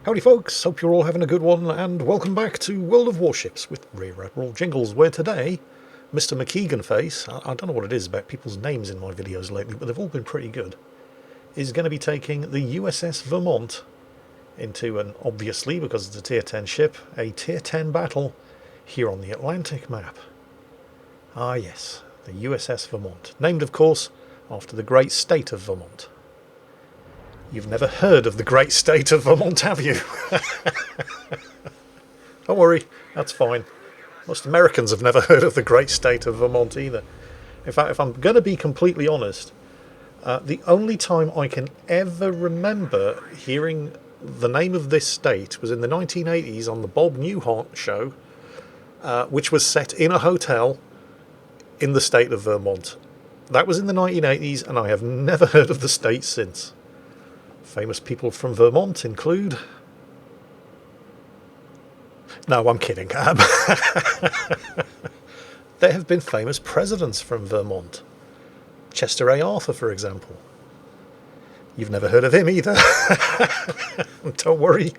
Howdy folks, hope you're all having a good one, and welcome back to World of Warships with Rear Admiral Jingles, where today, Mr. McKeegan-face, I don't know what it is about people's names in my videos lately, but they've all been pretty good, is going to be taking the USS Vermont into an, obviously, because it's a Tier 10 ship, a Tier 10 battle here on the Atlantic map. Ah yes, the USS Vermont, named of course after the great state of Vermont. You've never heard of the great state of Vermont, have you? Don't worry, that's fine. Most Americans have never heard of the great state of Vermont either. In fact, if I'm going to be completely honest, the only time I can ever remember hearing the name of this state was in the 1980s on the Bob Newhart show, which was set in a hotel in the state of Vermont. That was in the 1980s, and I have never heard of the state since. Famous people from Vermont include... No, I'm kidding. There have been famous presidents from Vermont. Chester A. Arthur, for example. You've never heard of him either. Don't worry,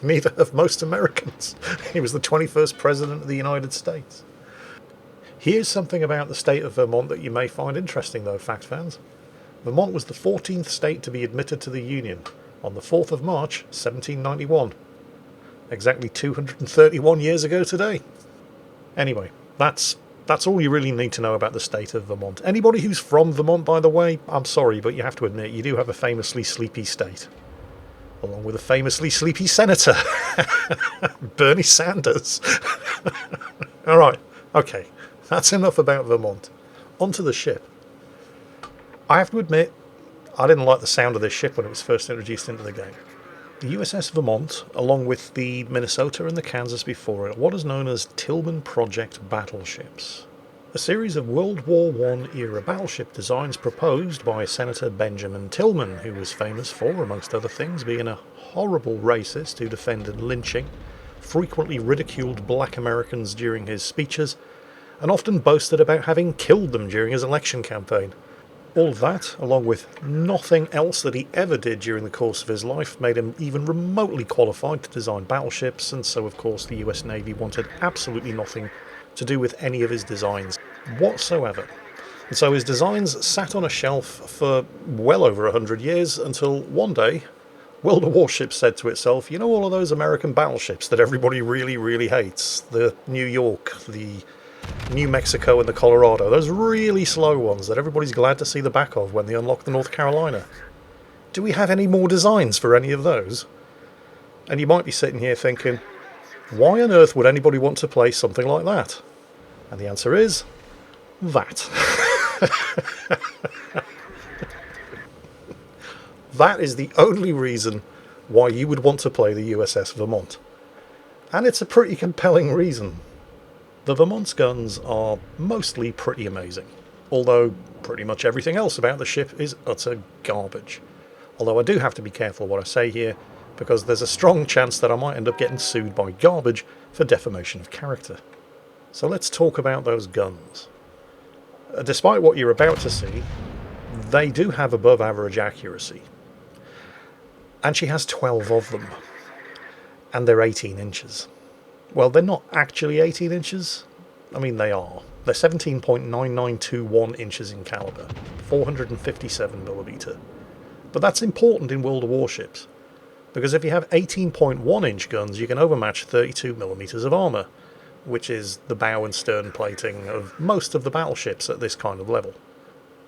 neither have most Americans. He was the 21st President of the United States. Here's something about the state of Vermont that you may find interesting, though, fact fans. Vermont was the 14th state to be admitted to the Union on the 4th of March, 1791. Exactly 231 years ago today. Anyway, that's all you really need to know about the state of Vermont. Anybody who's from Vermont, by the way, I'm sorry, but you have to admit, you do have a famously sleepy state. Along with a famously sleepy senator. Bernie Sanders. Alright, okay, that's enough about Vermont. Onto the ship. I have to admit, I didn't like the sound of this ship when it was first introduced into the game. The USS Vermont, along with the Minnesota and the Kansas before it, are what is known as Tillman Project battleships. A series of World War I era battleship designs proposed by Senator Benjamin Tillman, who was famous for, amongst other things, being a horrible racist who defended lynching, frequently ridiculed black Americans during his speeches, and often boasted about having killed them during his election campaign. All of that, along with nothing else that he ever did during the course of his life, made him even remotely qualified to design battleships, and so of course the US Navy wanted absolutely nothing to do with any of his designs whatsoever. And so his designs sat on a shelf for well over 100 years, until one day World of Warships said to itself, you know, all of those American battleships that everybody really, really hates, the New York, the New Mexico and the Colorado, those really slow ones that everybody's glad to see the back of when they unlock the North Carolina. Do we have any more designs for any of those? And you might be sitting here thinking, why on earth would anybody want to play something like that? And the answer is, that. That is the only reason why you would want to play the USS Vermont. And it's a pretty compelling reason. The Vermont's guns are mostly pretty amazing, although pretty much everything else about the ship is utter garbage. Although I do have to be careful what I say here, because there's a strong chance that I might end up getting sued by garbage for defamation of character. So let's talk about those guns. Despite what you're about to see, they do have above average accuracy. And she has 12 of them. And they're 18 inches. Well, they're not actually 18 inches. I mean, they are. They're 17.9921 inches in caliber, 457mm. But that's important in World of Warships, because if you have 18.1 inch guns, you can overmatch 32mm of armour, which is the bow and stern plating of most of the battleships at this kind of level.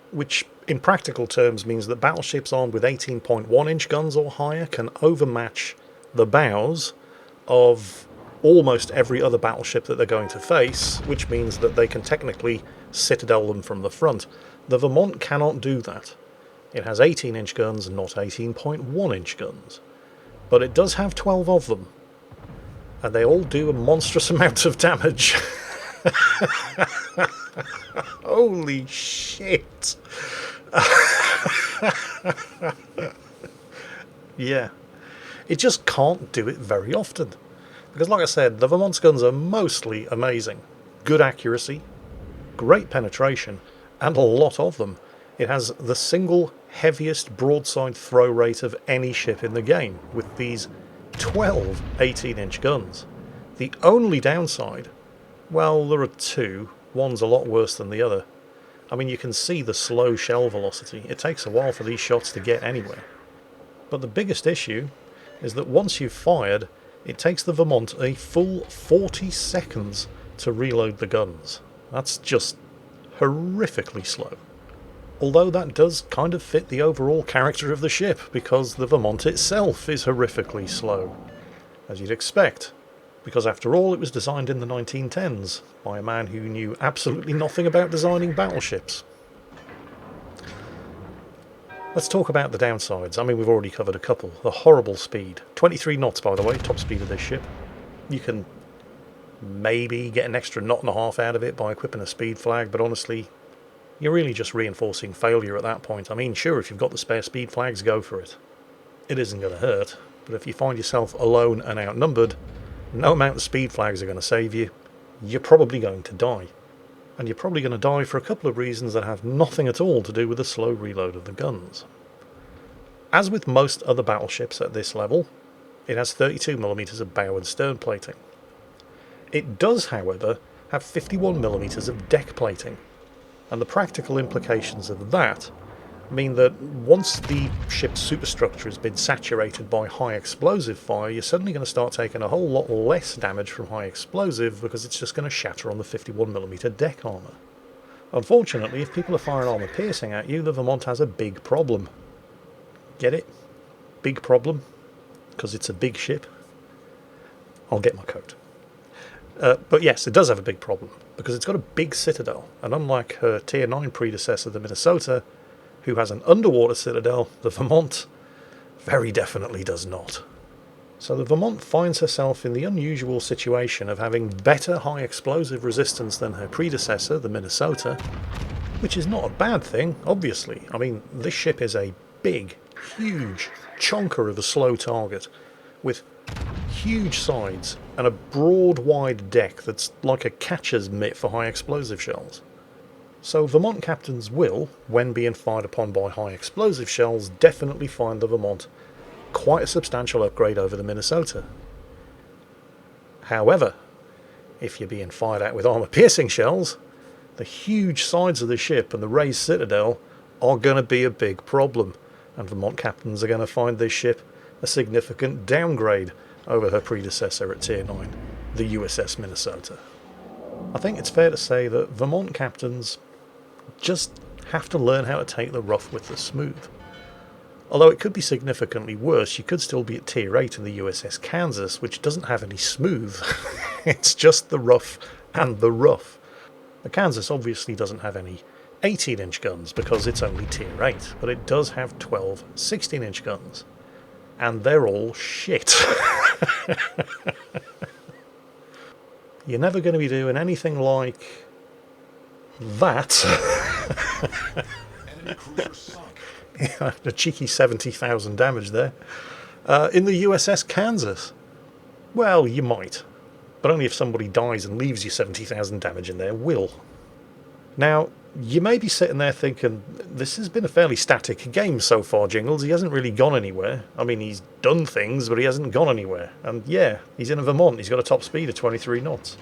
Which, in practical terms, means that battleships armed with 18.1 inch guns or higher can overmatch the bows of almost every other battleship that they're going to face, which means that they can technically citadel them from the front. The Vermont cannot do that. It has 18 inch guns, not 18.1 inch guns. But it does have 12 of them. And they all do a monstrous amount of damage. Holy shit. Yeah. It just can't do it very often. Because like I said, the Vermont's guns are mostly amazing. Good accuracy, great penetration, and a lot of them. It has the single heaviest broadside throw rate of any ship in the game, with these 12 18-inch guns. The only downside, well, there are two. One's a lot worse than the other. I mean, you can see the slow shell velocity. It takes a while for these shots to get anywhere. But the biggest issue is that once you've fired, it takes the Vermont a full 40 seconds to reload the guns. That's just horrifically slow. Although that does kind of fit the overall character of the ship, because the Vermont itself is horrifically slow, as you'd expect, because after all it was designed in the 1910s by a man who knew absolutely nothing about designing battleships. Let's talk about the downsides. I mean, we've already covered a couple. The horrible speed. 23 knots, by the way, top speed of this ship. You can maybe get an extra knot and a half out of it by equipping a speed flag, but honestly, you're really just reinforcing failure at that point. I mean, sure, if you've got the spare speed flags, go for it. It isn't going to hurt, but if you find yourself alone and outnumbered, no amount of speed flags are going to save you. You're probably going to die. And you're probably going to die for a couple of reasons that have nothing at all to do with the slow reload of the guns. As with most other battleships at this level, it has 32mm of bow and stern plating. It does, however, have 51mm of deck plating, and the practical implications of that mean that once the ship's superstructure has been saturated by high explosive fire, you're suddenly going to start taking a whole lot less damage from high explosive because it's just going to shatter on the 51mm deck armour. Unfortunately, if people are firing armour piercing at you, the Vermont has a big problem. Get it? Big problem? Because it's a big ship. I'll get my coat. But yes, it does have a big problem, because it's got a big citadel, and unlike her Tier 9 predecessor, the Minnesota, who has an underwater citadel, the Vermont very definitely does not. So the Vermont finds herself in the unusual situation of having better high explosive resistance than her predecessor, the Minnesota, which is not a bad thing, obviously. I mean, this ship is a big, huge chonker of a slow target, with huge sides and a broad, wide deck that's like a catcher's mitt for high explosive shells. So Vermont captains will, when being fired upon by high explosive shells, definitely find the Vermont quite a substantial upgrade over the Minnesota. However, if you're being fired at with armour-piercing shells, the huge sides of the ship and the raised citadel are going to be a big problem, and Vermont captains are going to find this ship a significant downgrade over her predecessor at Tier 9, the USS Minnesota. I think it's fair to say that Vermont captains just have to learn how to take the rough with the smooth. Although it could be significantly worse, you could still be at Tier 8 in the USS Kansas, which doesn't have any smooth. It's just the rough and the rough. The Kansas obviously doesn't have any 18-inch guns because it's only Tier 8, but it does have 12 16-inch guns. And they're all shit. You're never going to be doing anything like that. Yeah, a cheeky 70,000 damage there. In the USS Kansas. Well, you might. But only if somebody dies and leaves you 70,000 damage in their will. Now, you may be sitting there thinking, this has been a fairly static game so far, Jingles. He hasn't really gone anywhere. I mean, he's done things, but he hasn't gone anywhere. And yeah, he's in a Vermont. He's got a top speed of 23 knots.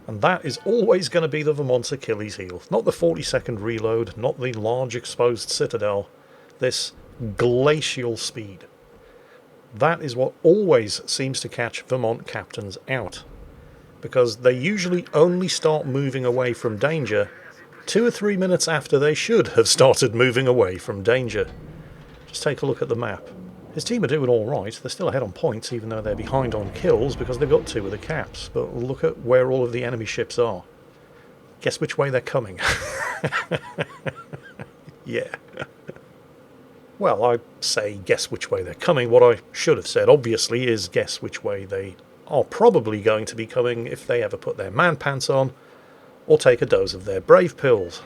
And that is always going to be the Vermont's Achilles heel. Not the 40-second reload, not the large exposed citadel. This glacial speed. That is what always seems to catch Vermont captains out. Because they usually only start moving away from danger 2 or 3 minutes after they should have started moving away from danger. Just take a look at the map. His team are doing alright, they're still ahead on points even though they're behind on kills because they've got 2 of the caps, but look at where all of the enemy ships are. Guess which way they're coming? Yeah. Well, I say guess which way they're coming. What I should have said, obviously, is guess which way they are probably going to be coming if they ever put their man pants on or take a dose of their brave pills.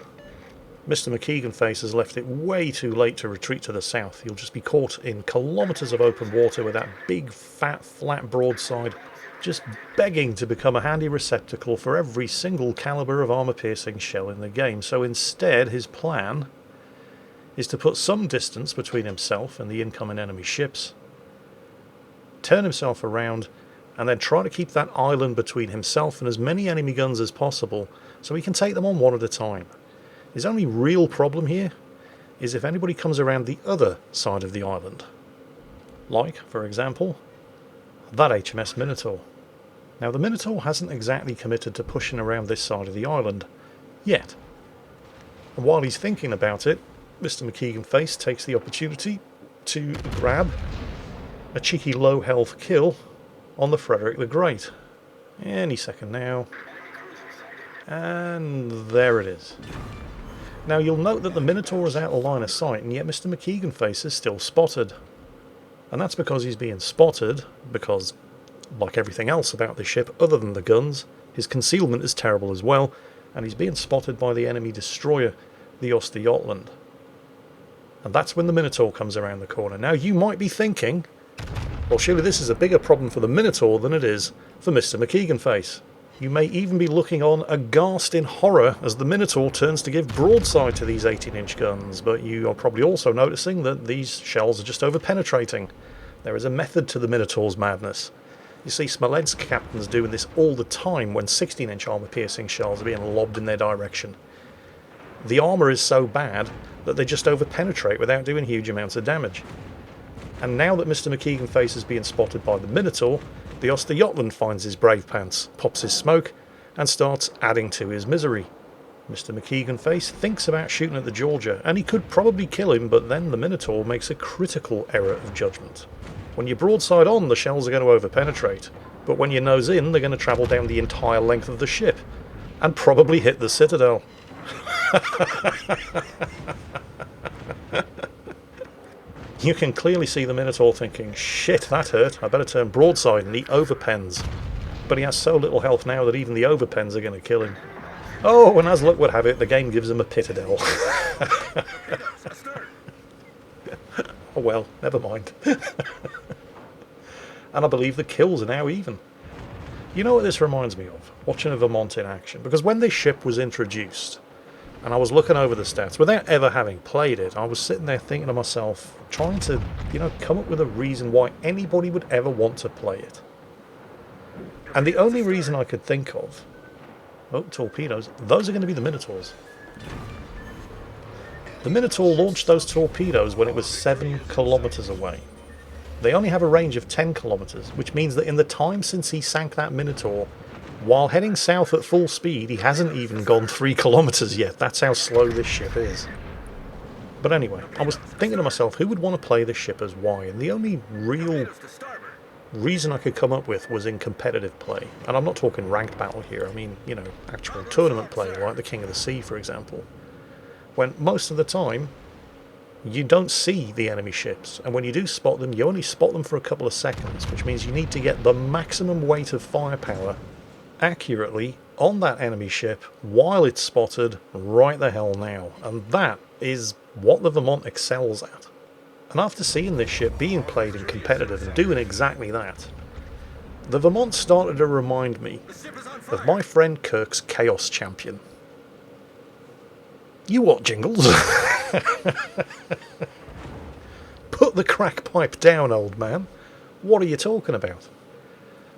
Mr. McKeegan-Face has left it way too late to retreat to the south. He'll just be caught in kilometres of open water with that big, fat, flat broadside just begging to become a handy receptacle for every single calibre of armour-piercing shell in the game. So instead, his plan is to put some distance between himself and the incoming enemy ships, turn himself around, and then try to keep that island between himself and as many enemy guns as possible so he can take them on one at a time. His only real problem here is if anybody comes around the other side of the island. Like, for example, that HMS Minotaur. Now, the Minotaur hasn't exactly committed to pushing around this side of the island yet. And while he's thinking about it, Mr. McKeegan Face takes the opportunity to grab a cheeky low health kill on the Frederick the Great. Any second now. And there it is. Now, you'll note that the Minotaur is out of line of sight, and yet Mr. McKeegan Face is still spotted. And that's because he's being spotted, because, like everything else about this ship other than the guns, his concealment is terrible as well, and he's being spotted by the enemy destroyer, the Uss Vermont. And that's when the Minotaur comes around the corner. Now, you might be thinking, well, surely this is a bigger problem for the Minotaur than it is for Mr. McKeegan Face. You may even be looking on aghast in horror as the Minotaur turns to give broadside to these 18-inch guns, but you are probably also noticing that these shells are just over-penetrating. There is a method to the Minotaur's madness. You see Smolensk captains doing this all the time when 16-inch armour-piercing shells are being lobbed in their direction. The armour is so bad that they just over-penetrate without doing huge amounts of damage. And now that Mr. McKeegan Face is being spotted by the Minotaur, the Uss Vermont finds his brave pants, pops his smoke, and starts adding to his misery. Mr. McKeegan Face thinks about shooting at the Georgia, and he could probably kill him, but then the Minotaur makes a critical error of judgment. When you're broadside on, the shells are going to over-penetrate, but when you're nose in, they're going to travel down the entire length of the ship, and probably hit the Citadel. You can clearly see the Minotaur thinking, shit, that hurt, I better turn broadside, and he overpens. But he has so little health now that even the overpens are going to kill him. Oh, and as luck would have it, the game gives him a pitadel. Oh well, never mind. And I believe the kills are now even. You know what this reminds me of? Watching a Vermont in action. Because when this ship was introduced, and I was looking over the stats, without ever having played it, I was sitting there thinking to myself, trying to, come up with a reason why anybody would ever want to play it. And the only reason I could think of, oh, torpedoes, those are going to be the Minotaurs. The Minotaur launched those torpedoes when it was 7 kilometers away. They only have a range of 10 kilometers, which means that in the time since he sank that Minotaur, while heading south at full speed, he hasn't even gone 3 kilometers yet. That's how slow this ship is. But anyway, I was thinking to myself, who would want to play this ship as why? And the only real reason I could come up with was in competitive play. And I'm not talking ranked battle here. I mean, actual tournament play, like the King of the Sea, for example. When most of the time, you don't see the enemy ships. And when you do spot them, you only spot them for a couple of seconds, which means you need to get the maximum weight of firepower accurately on that enemy ship while it's spotted right the hell now. And that is what the Vermont excels at. And after seeing this ship being played in competitive and doing exactly that, the Vermont started to remind me of my friend Kirk's Chaos Champion. You what, Jingles? Put the crack pipe down, old man. What are you talking about?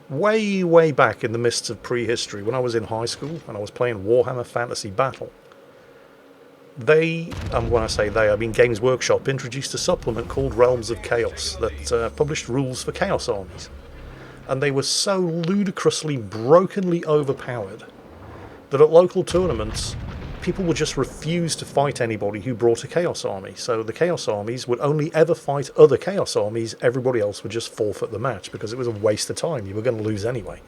Way, way back in the mists of prehistory, when I was in high school and I was playing Warhammer Fantasy Battle, and when I say they, I mean Games Workshop, introduced a supplement called Realms of Chaos that published rules for Chaos armies. And they were so ludicrously, brokenly overpowered that at local tournaments, people would just refuse to fight anybody who brought a Chaos army. So the Chaos armies would only ever fight other Chaos armies. Everybody else would just forfeit the match because it was a waste of time. You were going to lose anyway.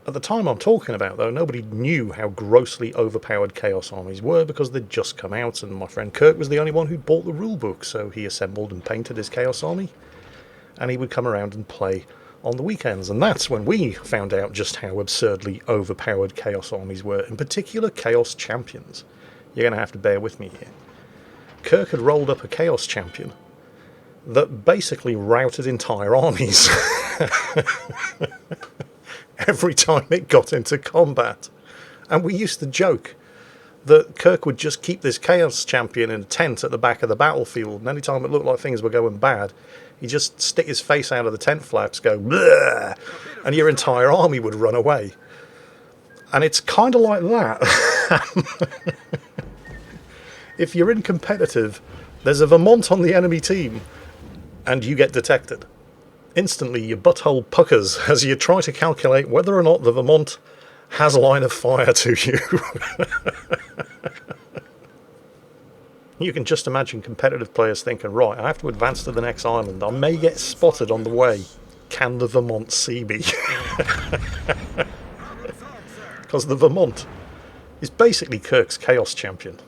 At the time I'm talking about, though, nobody knew how grossly overpowered Chaos armies were because they'd just come out, and my friend Kirk was the only one who'd bought the rulebook, so he assembled and painted his Chaos army, and he would come around and play on the weekends. And that's when we found out just how absurdly overpowered Chaos armies were, in particular Chaos champions. You're going to have to bear with me here. Kirk had rolled up a Chaos champion that basically routed entire armies every time it got into combat. And we used to joke that Kirk would just keep this Chaos Champion in a tent at the back of the battlefield, and any time it looked like things were going bad, he'd just stick his face out of the tent flaps, go, bleh, and your entire army would run away. And it's kind of like that. If you're in competitive, there's a Vermont on the enemy team, and you get detected. Instantly, your butthole puckers as you try to calculate whether or not the Vermont has a line of fire to you. You can just imagine competitive players thinking, right, I have to advance to the next island. I may get spotted on the way. Can the Vermont see me? Because the Vermont is basically Kirk's Chaos Champion.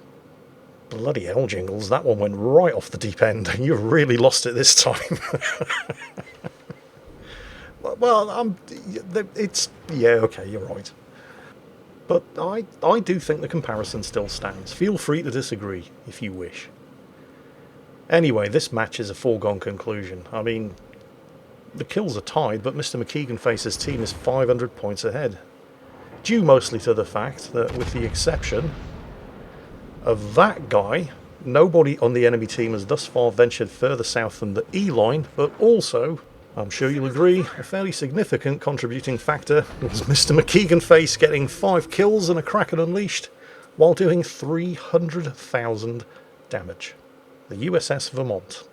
Bloody hell, Jingles, that one went right off the deep end. You really lost it this time. Well, yeah, okay, you're right. But I do think the comparison still stands. Feel free to disagree if you wish. Anyway, this match is a foregone conclusion. I mean, the kills are tied, but Mr. McKeegan-Face's team is 500 points ahead. Due mostly to the fact that, with the exception of that guy, nobody on the enemy team has thus far ventured further south than the E line, but also, I'm sure you'll agree, a fairly significant contributing factor was Mr. McKeegan-Face getting 5 kills and a Kraken Unleashed while doing 300,000 damage. The USS Vermont.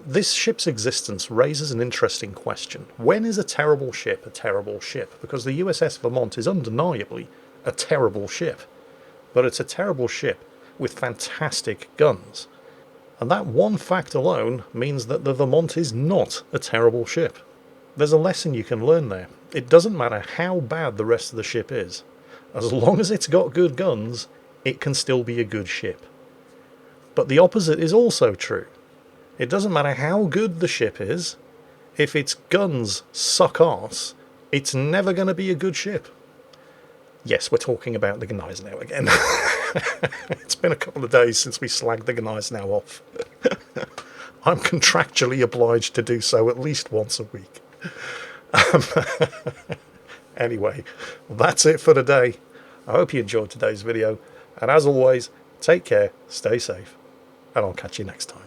This ship's existence raises an interesting question. When is a terrible ship a terrible ship? Because the USS Vermont is undeniably a terrible ship. But it's a terrible ship with fantastic guns. And that one fact alone means that the Vermont is not a terrible ship. There's a lesson you can learn there. It doesn't matter how bad the rest of the ship is. As long as it's got good guns, it can still be a good ship. But the opposite is also true. It doesn't matter how good the ship is, if its guns suck arse, it's never going to be a good ship. Yes, we're talking about the Gneisenau again. It's been a couple of days since we slagged the Gneisenau off. I'm contractually obliged to do so at least once a week. Anyway, that's it for today. I hope you enjoyed today's video. And as always, take care, stay safe, and I'll catch you next time.